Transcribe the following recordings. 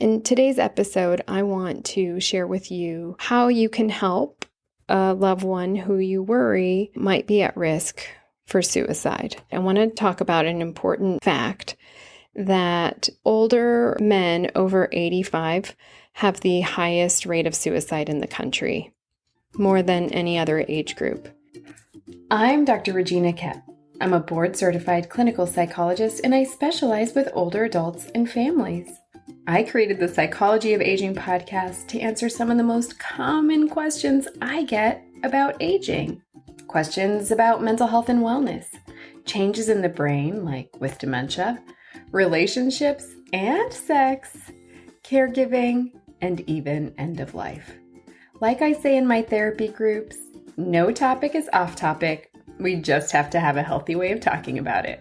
In today's episode, I want to share with you how you can help a loved one who you worry might be at risk for suicide. I want to talk about an important fact that older men over 85 have the highest rate of suicide in the country, more than any other age group. I'm Dr. Regina Kett. I'm a board-certified clinical psychologist, and I specialize with older adults and families. I created the Psychology of Aging podcast to answer some of the most common questions I get about aging. Questions about mental health and wellness, changes in the brain, like with dementia, relationships and sex, caregiving, and even end of life. Like I say in my therapy groups, no topic is off topic. We just have to have a healthy way of talking about it.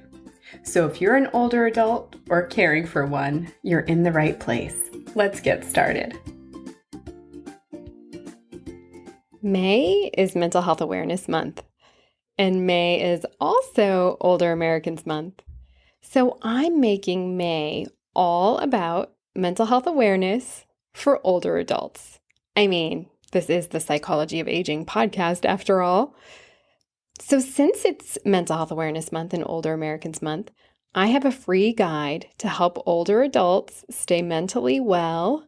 So if you're an older adult or caring for one, you're in the right place. Let's get started. May is Mental Health Awareness Month, and May is also Older Americans Month. So I'm making May all about mental health awareness for older adults. I mean, this is the Psychology of Aging podcast after all. So since it's Mental Health Awareness Month and Older Americans Month, I have a free guide to help older adults stay mentally well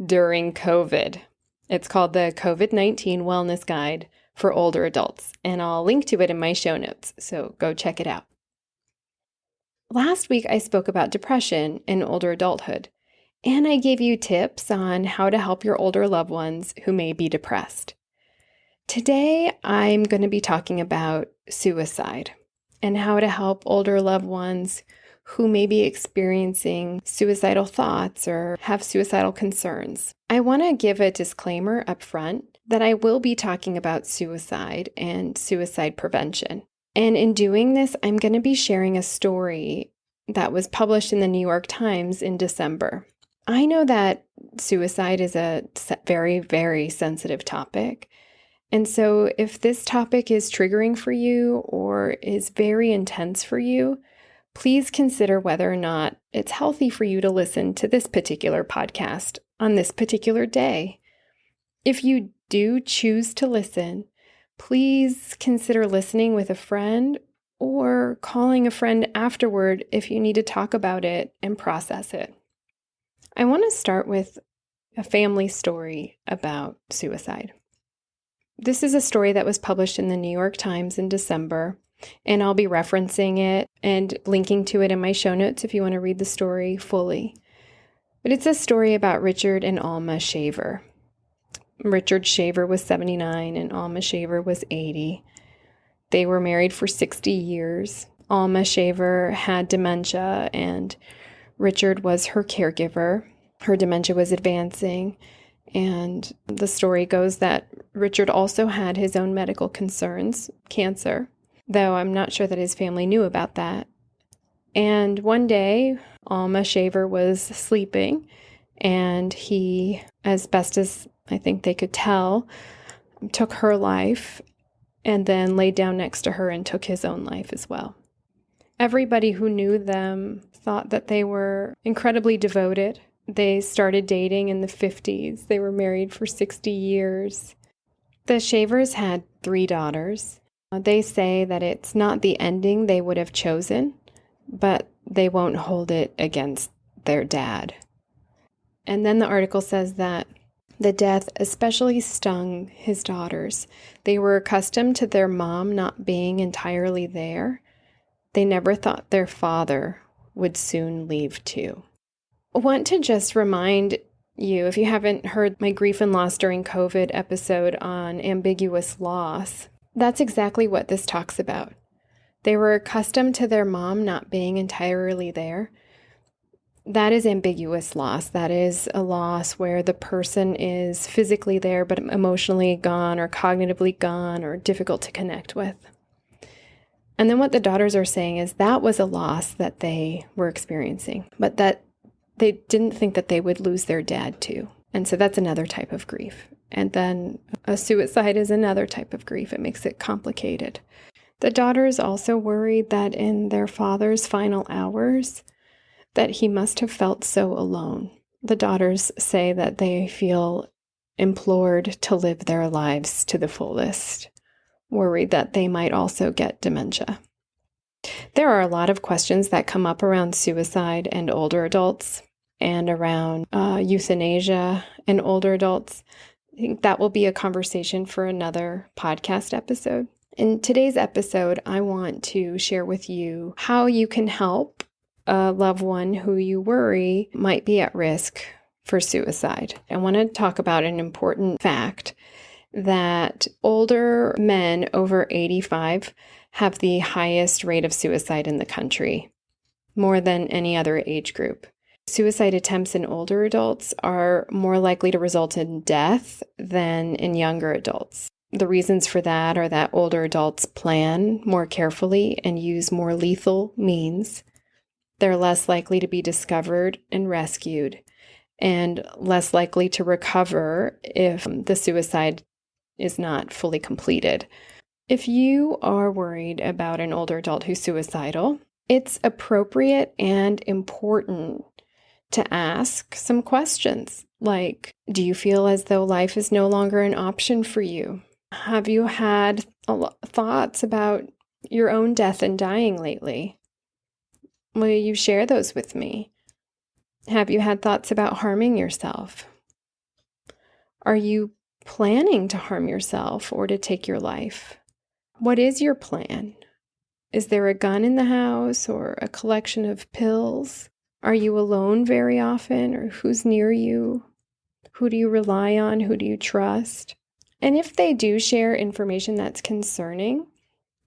during COVID. It's called the COVID-19 Wellness Guide for Older Adults, and I'll link to it in my show notes, so go check it out. Last week, I spoke about depression in older adulthood, and I gave you tips on how to help your older loved ones who may be depressed. Today, I'm going to be talking about suicide and how to help older loved ones who may be experiencing suicidal thoughts or have suicidal concerns. I want to give a disclaimer up front that I will be talking about suicide and suicide prevention. And in doing this, I'm going to be sharing a story that was published in the New York Times in December. I know that suicide is a very, very sensitive topic. And so if this topic is triggering for you or is very intense for you, please consider whether or not it's healthy for you to listen to this particular podcast on this particular day. If you do choose to listen, please consider listening with a friend or calling a friend afterward if you need to talk about it and process it. I want to start with a family story about suicide. This is a story that was published in the New York Times in December, and I'll be referencing it and linking to it in my show notes if you want to read the story fully. But it's a story about Richard and Alma Shaver. Richard Shaver was 79 and Alma Shaver was 80. They were married for 60 years. Alma Shaver had dementia and Richard was her caregiver. Her dementia was advancing, and the story goes that Richard also had his own medical concerns, cancer, though I'm not sure that his family knew about that. And one day, Alma Shaver was sleeping, and he, as best as I think they could tell, took her life and then laid down next to her and took his own life as well. Everybody who knew them thought that they were incredibly devoted. They started dating in the 50s. They were married for 60 years. The Shavers had 3 daughters. They say that it's not the ending they would have chosen, but they won't hold it against their dad. And then the article says that the death especially stung his daughters. They were accustomed to their mom not being entirely there. They never thought their father would soon leave too. I want to just remind you, if you haven't heard my Grief and Loss During COVID episode on ambiguous loss, that's exactly what this talks about. They were accustomed to their mom not being entirely there. That is ambiguous loss. That is a loss where the person is physically there but emotionally gone or cognitively gone or difficult to connect with. And then what the daughters are saying is that was a loss that they were experiencing, but that they didn't think that they would lose their dad too. And so that's another type of grief. And then a suicide is another type of grief. It makes it complicated. The daughters also worried that in their father's final hours, that he must have felt so alone. The daughters say that they feel implored to live their lives to the fullest, worried that they might also get dementia. There are a lot of questions that come up around suicide and older adults and around euthanasia and older adults. I think that will be a conversation for another podcast episode. In today's episode, I want to share with you how you can help a loved one who you worry might be at risk for suicide. I want to talk about an important fact that older men over 85 have the highest rate of suicide in the country, more than any other age group. Suicide attempts in older adults are more likely to result in death than in younger adults. The reasons for that are that older adults plan more carefully and use more lethal means. They're less likely to be discovered and rescued, and less likely to recover if the suicide is not fully completed. If you are worried about an older adult who's suicidal, it's appropriate and important to ask some questions like, do you feel as though life is no longer an option for you? Have you had thoughts about your own death and dying lately? Will you share those with me? Have you had thoughts about harming yourself? Are you planning to harm yourself or to take your life? What is your plan? Is there a gun in the house or a collection of pills? Are you alone very often, or who's near you? Who do you rely on? Who do you trust? And if they do share information that's concerning,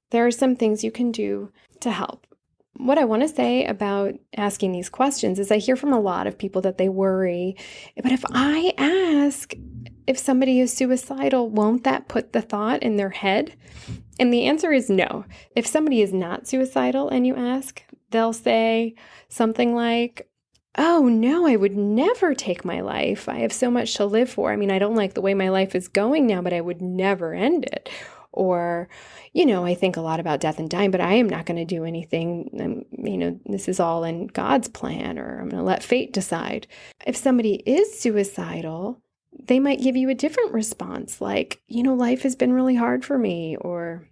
there are some things you can do to help. What I want to say about asking these questions is I hear from a lot of people that they worry, but if I ask if somebody is suicidal, won't that put the thought in their head? And the answer is no. If somebody is not suicidal and you ask, they'll say something like, oh no, I would never take my life. I have so much to live for. I mean, I don't like the way my life is going now, but I would never end it. Or, I think a lot about death and dying, but I am not going to do anything. This is all in God's plan, or I'm going to let fate decide. If somebody is suicidal, they might give you a different response, like, life has been really hard for me, or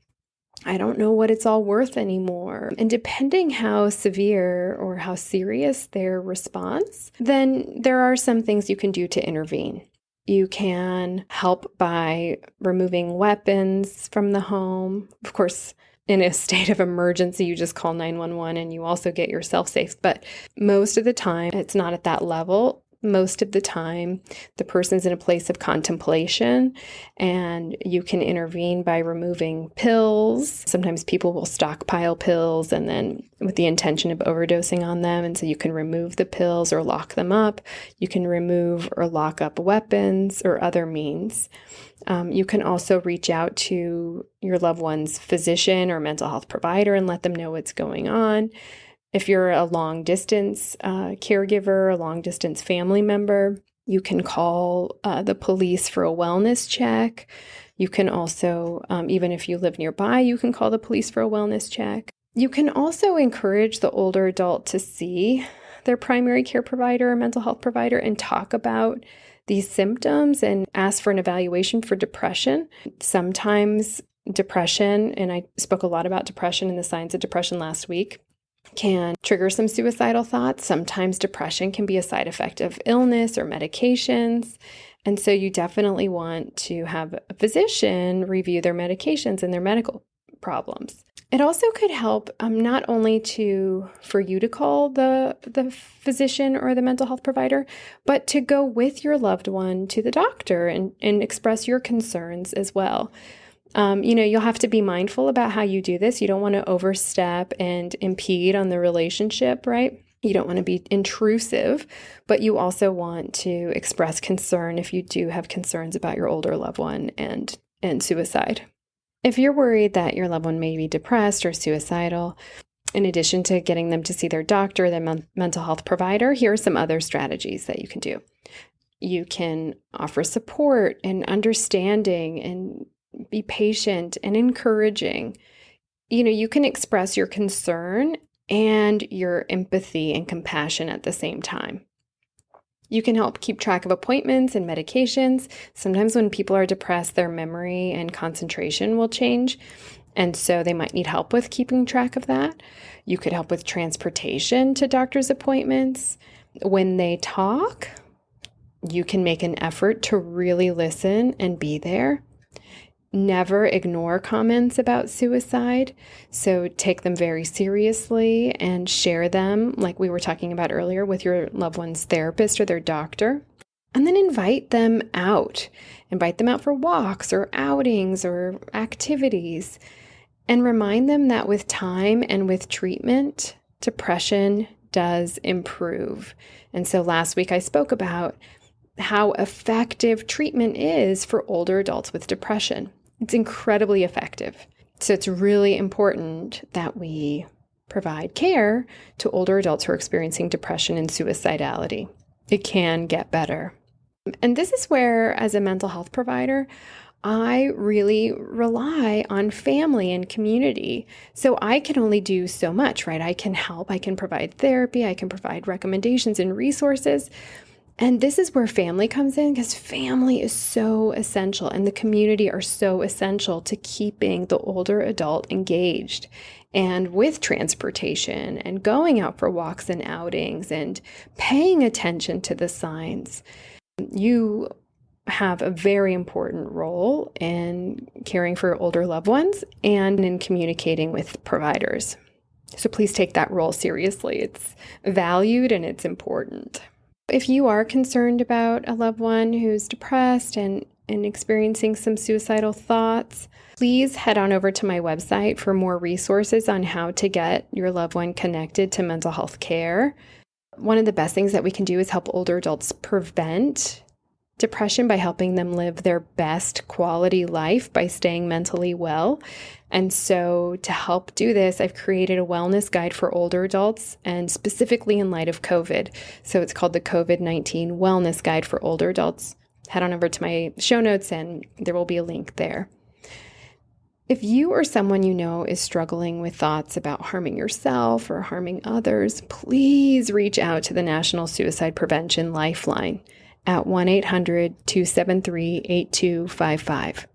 I don't know what it's all worth anymore. And depending how severe or how serious their response, then there are some things you can do to intervene. You can help by removing weapons from the home. Of course, in a state of emergency, you just call 911 and you also get yourself safe. But most of the time, it's not at that level. Most of the time, the person's in a place of contemplation, and you can intervene by removing pills. Sometimes people will stockpile pills and then with the intention of overdosing on them. And so you can remove the pills or lock them up. You can remove or lock up weapons or other means. You can also reach out to your loved one's physician or mental health provider and let them know what's going on. If you're a long-distance caregiver, a long-distance family member, you can call the police for a wellness check. You can also, even if you live nearby, you can call the police for a wellness check. You can also encourage the older adult to see their primary care provider or mental health provider and talk about these symptoms and ask for an evaluation for depression. Sometimes depression, and I spoke a lot about depression and the signs of depression last week, can trigger some suicidal thoughts. Sometimes depression can be a side effect of illness or medications. And so you definitely want to have a physician review their medications and their medical problems. It also could help not only for you to call the physician or the mental health provider, but to go with your loved one to the doctor and express your concerns as well. You'll have to be mindful about how you do this. You don't want to overstep and impede on the relationship, right? You don't want to be intrusive, but you also want to express concern if you do have concerns about your older loved one and suicide. If you're worried that your loved one may be depressed or suicidal, in addition to getting them to see their doctor, their mental health provider, here are some other strategies that you can do. You can offer support and understanding and be patient and encouraging. You can express your concern and your empathy and compassion at the same time. You can help keep track of appointments and medications. Sometimes when people are depressed, their memory and concentration will change, and so they might need help with keeping track of that. You could help with transportation to doctor's appointments. When they talk, you can make an effort to really listen and be there. Never ignore comments about suicide. So take them very seriously and share them, like we were talking about earlier, with your loved one's therapist or their doctor. And then invite them out. Invite them out for walks or outings or activities. And remind them that with time and with treatment, depression does improve. And so last week I spoke about how effective treatment is for older adults with depression. It's incredibly effective. So it's really important that we provide care to older adults who are experiencing depression and suicidality. It can get better. And this is where, as a mental health provider, I really rely on family and community. So I can only do so much, right? I can help, I can provide therapy, I can provide recommendations and resources. And this is where family comes in, because family is so essential and the community are so essential to keeping the older adult engaged and with transportation and going out for walks and outings and paying attention to the signs. You have a very important role in caring for older loved ones and in communicating with providers. So please take that role seriously. It's valued and it's important. If you are concerned about a loved one who's depressed and experiencing some suicidal thoughts, please head on over to my website for more resources on how to get your loved one connected to mental health care. One of the best things that we can do is help older adults prevent depression by helping them live their best quality life by staying mentally well. And so to help do this, I've created a wellness guide for older adults, and specifically in light of COVID. So it's called the COVID-19 Wellness Guide for Older Adults. Head on over to my show notes and there will be a link there. If you or someone you know is struggling with thoughts about harming yourself or harming others, please reach out to the National Suicide Prevention Lifeline at 1-800-273-8255.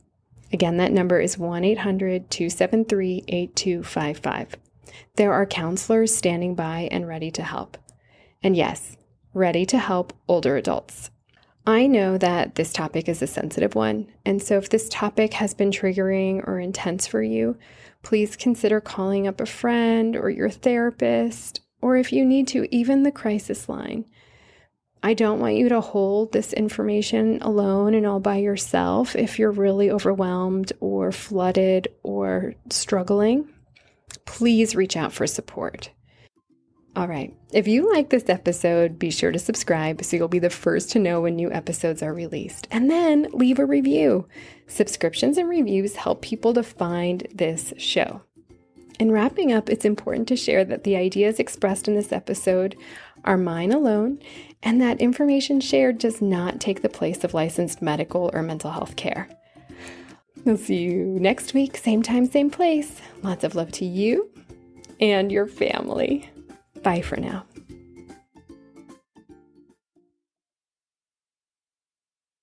Again, that number is 1-800-273-8255. There are counselors standing by and ready to help. And yes, ready to help older adults. I know that this topic is a sensitive one, and so if this topic has been triggering or intense for you, please consider calling up a friend or your therapist, or if you need to, even the crisis line. I don't want you to hold this information alone and all by yourself if you're really overwhelmed or flooded or struggling. Please reach out for support. All right. If you like this episode, be sure to subscribe so you'll be the first to know when new episodes are released. And then leave a review. Subscriptions and reviews help people to find this show. In wrapping up, it's important to share that the ideas expressed in this episode are mine alone, and that information shared does not take the place of licensed medical or mental health care. I'll see you next week, same time, same place. Lots of love to you and your family. Bye for now.